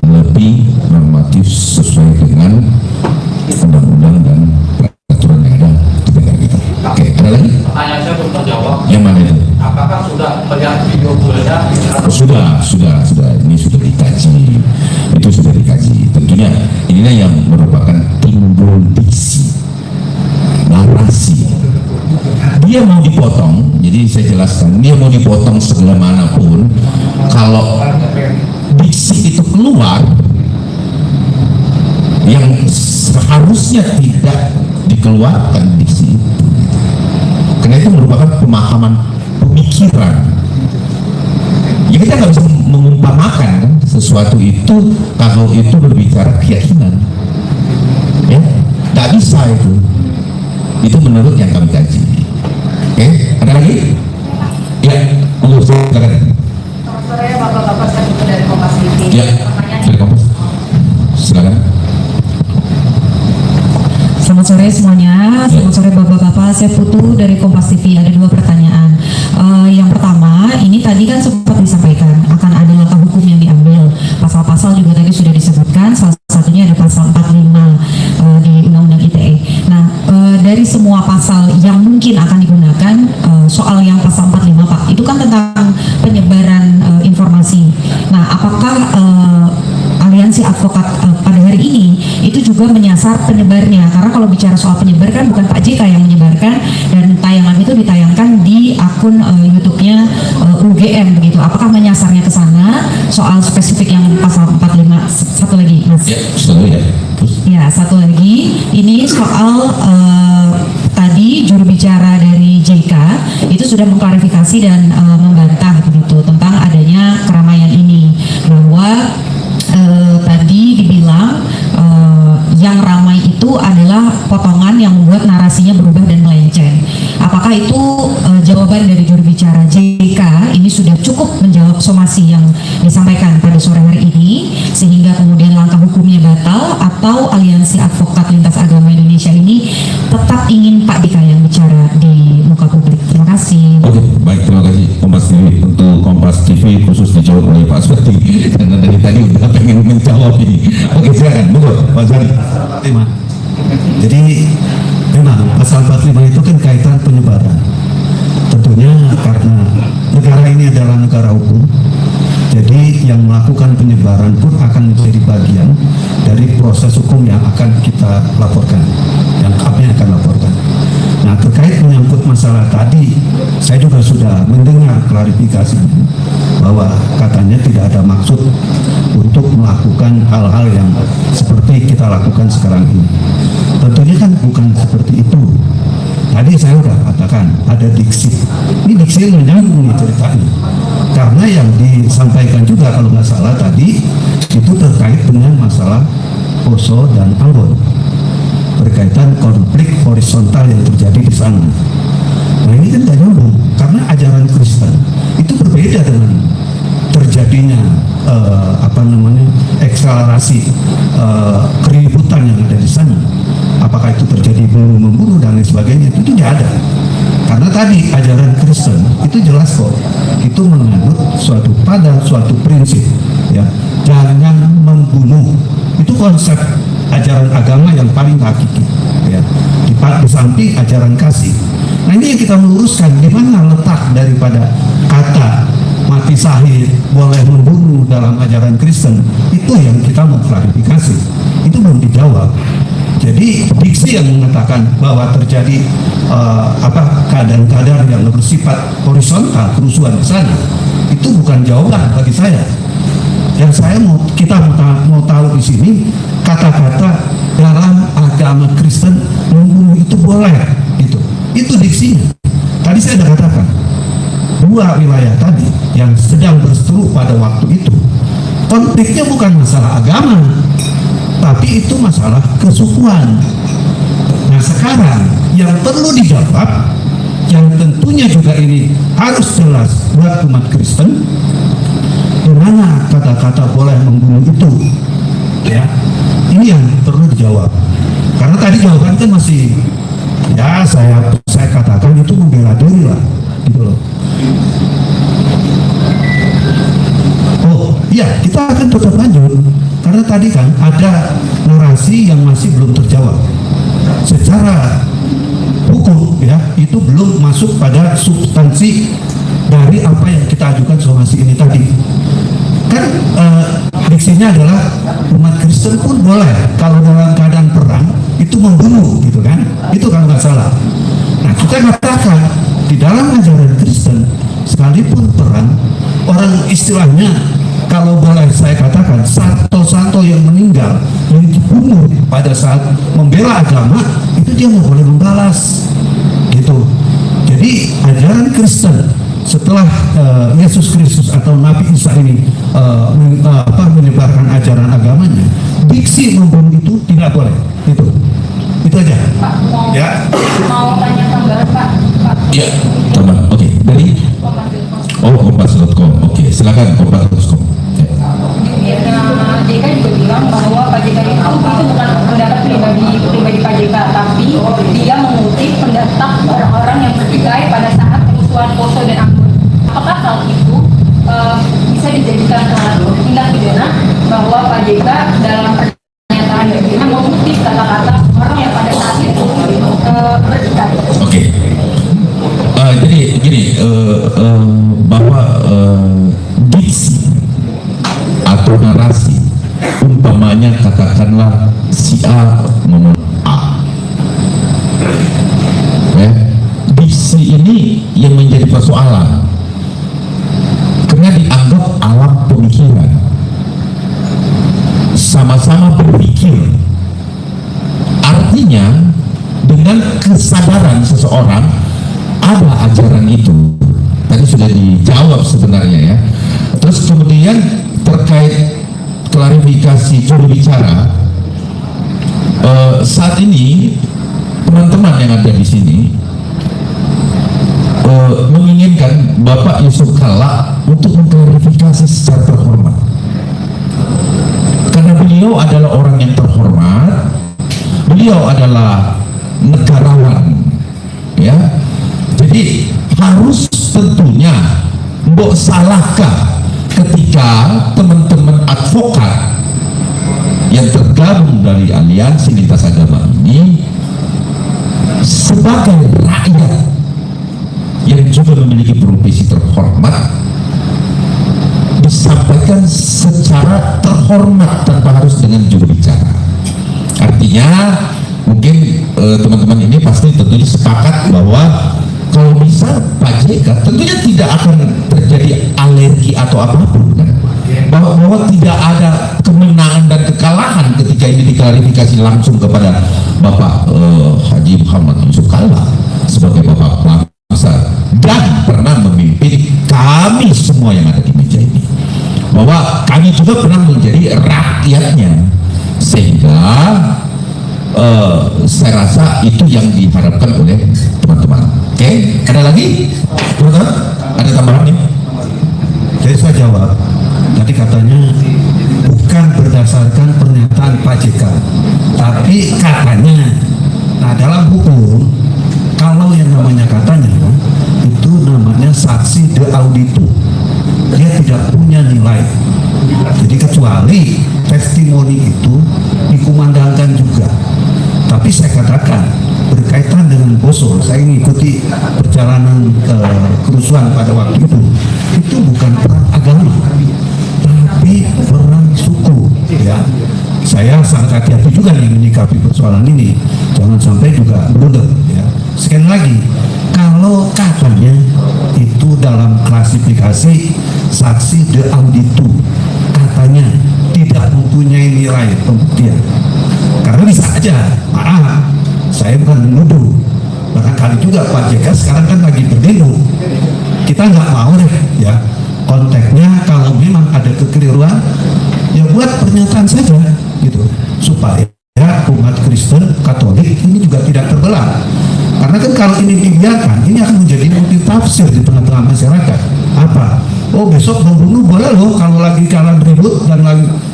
[SPEAKER 1] lebih normatif sesuai dengan undang-undang dan peraturan yang ada di negara kita. Oke, ada lagi?
[SPEAKER 7] Pertanyaan saya belum terjawab.
[SPEAKER 1] Yang mana itu?
[SPEAKER 7] Apakah sudah melihat video fullnya?
[SPEAKER 1] Sudah, ini sudah dikaji, itu sudah dikaji. Tentunya inilah yang merupakan timbul diksi, narasi. Dia mau dipotong, jadi saya jelaskan, dia mau dipotong segala manapun, kalau diksi itu keluar, yang seharusnya tidak dikeluarkan diksi itu. Karena itu merupakan pemahaman pemikiran. Ya kita nggak bisa mengumpamakan kan sesuatu itu kalau itu berbicara keyakinan, ya nggak bisa itu. Itu menurut yang kami kaji. Oke, ada lagi? Ya, monggo silakan.
[SPEAKER 8] Selamat sore Bapak-bapak, saya Putu dari Kompas TV.
[SPEAKER 1] Ya, dari Kompas. Silakan.
[SPEAKER 8] Selamat sore semuanya, selamat sore Bapak-bapak, saya Putu dari Kompas TV. Ada 2 pertanyaan. Yang pertama, ini tadi kan sempat disampaikan akan ada langkah hukum yang diambil. Pasal-pasal juga tadi sudah disebutkan, salah satunya ada pasal 45 di Undang-Undang ITE. Nah, dari semua pasal yang mungkin akan digunakan, soal yang pasal 45 Pak, itu kan tentang penyebaran informasi. Nah, apakah aliansi advokat pada hari ini itu juga menyasar penyebarnya? Karena kalau bicara soal penyebar kan bukan Pak JK yang menyebarkan, dan tayangan itu ditayangkan di akun YouTube-nya UGM begitu. Apakah menyasarnya ke sana soal spesifik yang pasal 45? Satu lagi, Mas.
[SPEAKER 1] Ya, satu ya. Terus.
[SPEAKER 8] Ya, satu lagi, ini soal tadi juru bicara dari JK itu sudah mengklarifikasi dan membantah begitu tentang adanya keramaian ini, bahwa tadi dibilang yang ramai itu adalah potongan yang membuat narasinya berubah dan melenceng. Apakah itu jawaban dari juru bicara JK ini sudah cukup menjawab somasi yang disampaikan pada sore hari ini sehingga kemudian langkah hukumnya batal, atau aliansi advokat lintas agama Indonesia ini tetap ingin Pak JK yang bicara di muka publik? Terima kasih.
[SPEAKER 1] Oke, baik, terima kasih Kompas TV. Untuk Kompas TV khusus dijawab oleh Pak Swati karena dari tadi udah pengen menjawab ini. Oke, silakan, monggo Pak Swati.
[SPEAKER 6] Jadi memang pasal 45 itu kan kaitan penyebaran. Tentunya karena negara ini adalah negara hukum, jadi yang melakukan penyebaran pun akan menjadi bagian dari proses hukum yang akan kita laporkan, yang kami akan laporkan. Nah, terkait menyangkut masalah tadi, saya juga sudah mendengar klarifikasi bahwa katanya tidak ada maksud untuk melakukan hal-hal yang seperti kita lakukan sekarang ini. Tentunya kan bukan seperti itu. Tadi saya sudah katakan ada diksi. Ini diksi yang menyambung nih ceritanya. Karena yang disampaikan juga kalau nggak salah tadi itu terkait dengan masalah Poso dan Ambon, berkaitan konflik horizontal yang terjadi di sana. Nah, ini kan tidak nyambung karena ajaran Kristen itu berbeda dengan terjadinya ekselerasi keributan yang ada di sana. Apakah itu terjadi membunuh dan lain sebagainya, itu tidak ada. Karena tadi ajaran Kristen itu jelas kok, itu menganut suatu prinsip, ya, jangan membunuh. Itu konsep ajaran agama yang paling hakiki, ya, di samping ajaran kasih. Nah, ini yang kita meluruskan, di mana letak daripada kata mati syahid, boleh membunuh dalam ajaran Kristen, itu yang kita mau klarifikasi. Itu belum dijawab. Jadi diksi yang mengatakan bahwa terjadi keadaan-keadaan yang bersifat horizontal, kerusuhan di sana, itu bukan jawaban bagi saya. Yang kita mau tahu di sini, kata-kata dalam agama Kristen membunuh itu boleh, itu diksinya. Tadi saya sudah katakan, 2 wilayah tadi yang sedang berseteru pada waktu itu, konfliknya bukan masalah agama, tapi itu masalah kesukuan. Nah, sekarang yang perlu dijawab, yang tentunya juga ini harus jelas buat umat Kristen, di mana kata-kata boleh membunuh itu ya. Ini yang perlu dijawab. Karena tadi jawaban kan masih, ya saya katakan itu membela diri lah, gitu loh. Oh iya, kita akan tetap lanjut karena tadi kan ada narasi yang masih belum terjawab. Secara hukum ya itu belum masuk pada substansi dari apa yang kita ajukan somasi ini tadi. Kan diksinya adalah umat Kristen pun boleh kalau dalam keadaan perang itu membunuh, gitu kan? Itu kalau nggak salah. Nah kita katakan di dalam ajaran Kristen sekalipun perang, orang istilahnya kalau boleh saya katakan santo-santo yang meninggal, yang dibunuh pada saat membela agama itu dia nggak boleh membalas, gitu. Jadi ajaran Kristen setelah Yesus Kristus atau Nabi Isa ini menyebarkan ajaran agamanya, diksi membunuh itu tidak boleh. Itu aja.
[SPEAKER 9] Pak,
[SPEAKER 6] Ya.
[SPEAKER 9] mau tanya tambahan Pak.
[SPEAKER 1] Ya, teman. Oke, dari kompas.com. Oke, silakan kompas.com.
[SPEAKER 9] JK juga bilang bahwa Pak JK itu bukan pendapat pribadi Pak JK, tapi dia mengutip pendapat orang-orang yang bertikai pada saat kerusuhan Poso dan Ambon. Apakah hal itu bisa dijadikan tindak pidana bahwa Pak JK dalam pernyataan dia mengutip kata-kata orang yang pada saat itu bertikai?
[SPEAKER 1] Oke. Jadi gini, bahwa diksi atau narasi, umpamanya katakanlah si A ngomong A, ya, diksi ini yang menjadi persoalan karena dianggap alam pemikiran, sama-sama berpikir. Artinya dengan kesadaran seseorang ada ajaran itu. Tadi sudah dijawab sebenarnya ya. Terus kemudian terkait klarifikasi juru bicara, saat ini teman-teman yang ada di sini menginginkan Bapak Yusuf Kalla untuk mengklarifikasi secara terhormat, karena beliau adalah orang yang terhormat, beliau adalah negarawan, ya. Jadi harus tentunya mbok salahkah ketika teman-teman advokat yang tergabung dari aliansi lintas agama ini sebagai rakyat yang juga memiliki profesi terhormat disampaikan secara terhormat tanpa harus dengan juru bicara. Artinya mungkin teman-teman ini pasti tentunya sepakat bahwa kalau bisa Pak JK tentunya tidak akan terjadi alergi atau apapun kan? Bahwa tidak ada kemenangan dan kekalahan ketika ini diklarifikasi langsung kepada Bapak Haji Muhammad Yusuf Kalla sebagai Bapak bangsa dan pernah memimpin kami semua yang ada di meja ini, bahwa kami juga pernah menjadi rakyatnya, sehingga saya rasa itu yang diharapkan oleh teman-teman. Oke, ada lagi? Ada tambahan nih?
[SPEAKER 6] Jadi saya jawab, tadi katanya bukan berdasarkan pernyataan Pak JK, tapi katanya. Nah dalam hukum, kalau yang namanya katanya, itu namanya saksi de audito. Dia tidak punya nilai. Jadi kecuali testimoni itu dikumandangkan juga. Tapi saya katakan berkaitan dengan Poso, saya mengikuti perjalanan kerusuhan pada waktu itu bukan perang agama, tapi perang suku. Ya, saya sangat hati-hati juga nih menyikapi persoalan ini, jangan sampai juga blunder. Ya, sekali lagi, kalau katanya itu dalam klasifikasi saksi de audito, katanya tidak mempunyai nilai pembuktian. Karena bisa aja, maaf, saya bukan menuduh. Barangkali juga Pak JK sekarang kan lagi berdemo. Kita nggak mau deh, ya. Konteksnya kalau memang ada kekeliruan, ya buat pernyataan saja, gitu, supaya umat Kristen Katolik ini juga tidak terbelah. Karena kan kalau ini ini dibiarkan, ini akan menjadi multitafsir di tengah-tengah masyarakat. Apa? Oh, besok membunuh boleh loh kalau lagi kalian ribut dan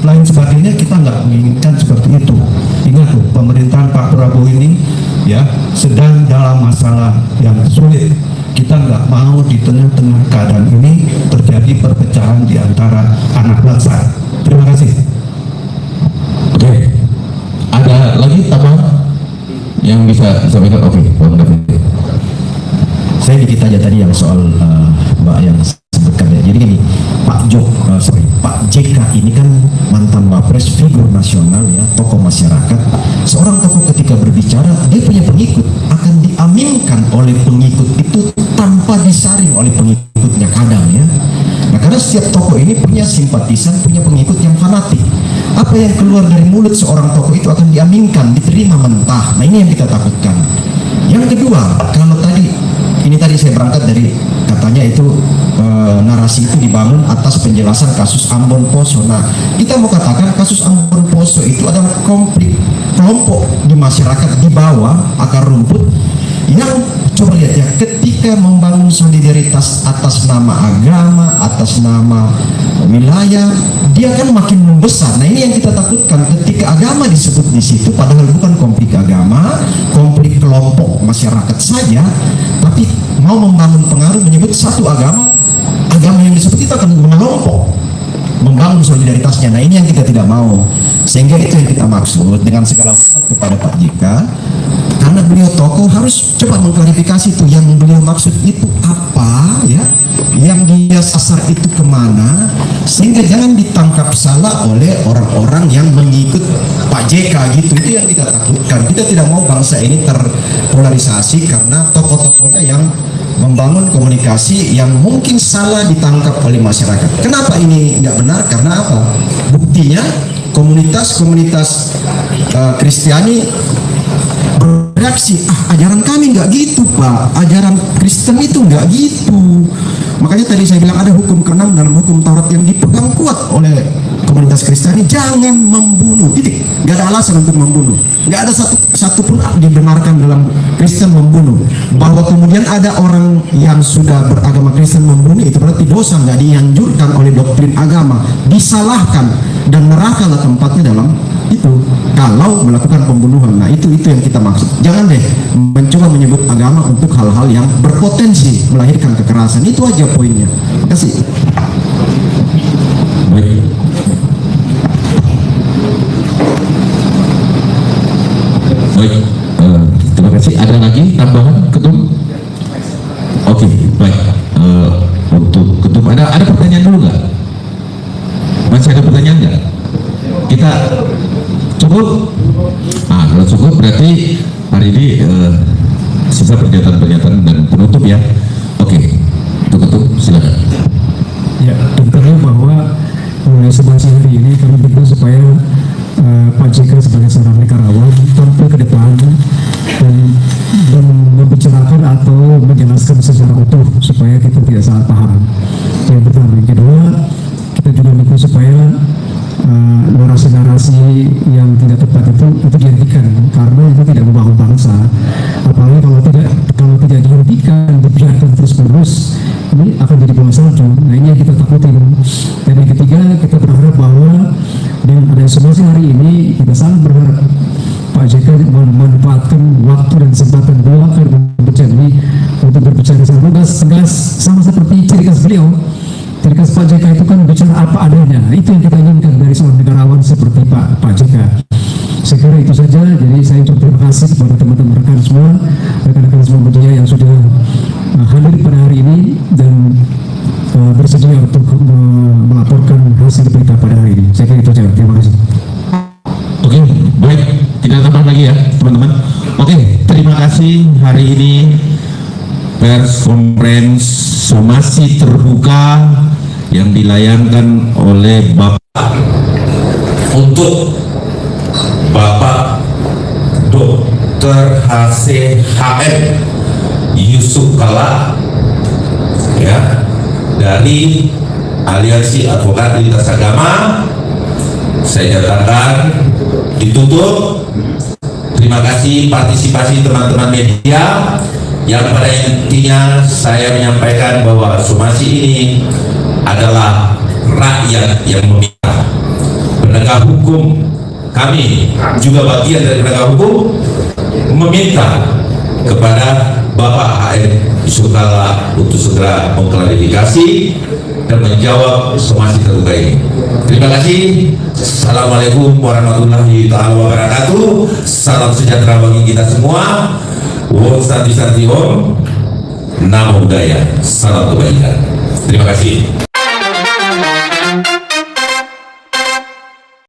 [SPEAKER 6] lain sebagainya. Kita nggak menginginkan seperti itu. Ingat loh, pemerintahan Pak Prabowo ini ya sedang dalam masalah yang sulit. Kita nggak mau di tengah-tengah keadaan ini terjadi perpecahan di antara anak bangsa. Terima kasih.
[SPEAKER 1] Oke, ada lagi tambahan yang bisa disampaikan? Oke, Bang David.
[SPEAKER 4] Saya dikit aja tadi yang soal Mbak yang sebutkan ya. Jadi gini, Pak JK ini kan mantan Wapres, figur nasional ya, tokoh masyarakat. Seorang tokoh ketika berbicara, dia punya pengikut, akan diaminkan oleh pengikut itu tanpa disaring oleh pengikutnya kadang ya. Nah, karena setiap tokoh ini punya simpatisan, punya pengikut yang fanatik. Apa yang keluar dari mulut seorang tokoh itu akan diaminkan, diterima mentah. Nah, ini yang kita takutkan. Yang kedua, kalau ini tadi saya berangkat dari katanya itu narasi itu dibangun atas penjelasan kasus Ambon Poso. Nah, kita mau katakan kasus Ambon Poso itu adalah konflik kelompok di masyarakat di bawah akar rumput yang coba lihat ya, ketika membangun solidaritas atas nama agama, atas nama wilayah, dia kan makin membesar. Nah, ini yang kita takutkan ketika agama disebut di situ, padahal bukan konflik agama, konflik kelompok masyarakat saja, tapi mau membangun pengaruh menyebut satu agama yang disebut itu akan mengelompok, membangun solidaritasnya. Nah, ini yang kita tidak mau, sehingga itu yang kita maksud dengan segala hormat kepada Pak JK, karena beliau tokoh harus cepat mengklarifikasi itu yang beliau maksud itu apa ya, yang dia sasar itu kemana, sehingga jangan ditangkap salah oleh orang-orang yang mengikut Pak JK gitu. Itu yang kita takutkan. Kita tidak mau bangsa ini terpolarisasi karena tokoh-tokohnya yang membangun komunikasi yang mungkin salah ditangkap oleh masyarakat. Kenapa ini nggak benar? Karena apa? Buktinya komunitas Kristiani bereaksi, ajaran kami nggak gitu Pak, ajaran Kristen itu nggak gitu. Makanya tadi saya bilang ada hukum ke-6 dalam hukum Taurat yang dipegang kuat oleh komunitas Kristiani, jangan membunuh, titik. Nggak ada alasan untuk membunuh, nggak ada satupun dibenarkan dalam Kristen membunuh. Bahwa kemudian ada orang yang sudah beragama Kristen membunuh, itu berarti dosa, nggak dianjurkan oleh doktrin agama, disalahkan, dan neraka lah tempatnya dalam itu kalau melakukan pembunuhan. Nah, itu yang kita maksud. Jangan deh mencoba menyebut agama untuk hal-hal yang berpotensi melahirkan kekerasan. Itu aja poinnya. Terima kasih.
[SPEAKER 1] Baik. Baik, terima kasih. Ada lagi tambahan, Ketum? Oke, baik. Untuk Ketum, ada pertanyaan dulu nggak? Masih ada pertanyaan nggak? Kita cukup? Kalau cukup berarti hari ini sisa pernyataan dan penutup ya. Oke, untuk Ketum silakan.
[SPEAKER 2] Ya, tentunya bahwa mulai sebelas hari ini kami berdoa supaya Pak JK sebagai seorang negarawan tampil ke depan dan membicarakan atau menjelaskan secara utuh supaya kita tidak salah paham. Yang pertama. Yang kedua, kita juga minta supaya narasi-narasi yang tidak tepat itu dihentikan, karena itu tidak membangun bangsa. Apalagi kalau tidak dihentikan, dibiarkan terus-menerus, ini akan jadi bola salju. Nah, ini yang kita takutin. Dan yang ketiga, kita berharap bahwa dengan adanya somasi hari ini, kita sangat berharap Pak JK memanfaatkan waktu dan kesempatan beliau akan berbicara ini untuk berbicara secara tegas, sama seperti ciri khas beliau. Ciri khas Pak JK itu kan bicara apa adanya. Itu yang kita inginkan dari seorang negarawan seperti Pak JK. Saya kira itu saja. Jadi saya ucap terima kasih kepada teman-teman rekan semua, rekan-rekan semua media yang sudah hadir pada hari ini dan bersedia untuk melaporkan hasil berita pada hari ini. Saya kira itu saja. Terima kasih.
[SPEAKER 1] Oke, baik. Tidak tambah lagi ya, teman-teman. Oke, terima kasih hari ini pers conference somasi terbuka yang dilayangkan oleh Bapak untuk Bapak Dr. HM Yusuf Kala ya, dari Aliansi Advokat Lintas Agama. Saya nyatakan ditutup. Terima kasih partisipasi teman-teman media. Yang pada intinya saya menyampaikan bahwa somasi ini adalah rakyat yang meminta. Penegak hukum, kami juga bagian dari penegak hukum, meminta kepada Bapak HM Yusuf Kalla untuk segera mengklarifikasi dan menjawab somasi terbuka ini. Terima kasih. Assalamualaikum warahmatullahi wabarakatuh. Salam sejahtera bagi kita semua. Om Santi Santi Om. Namo Buddhaya. Salam kebaikan. Terima kasih.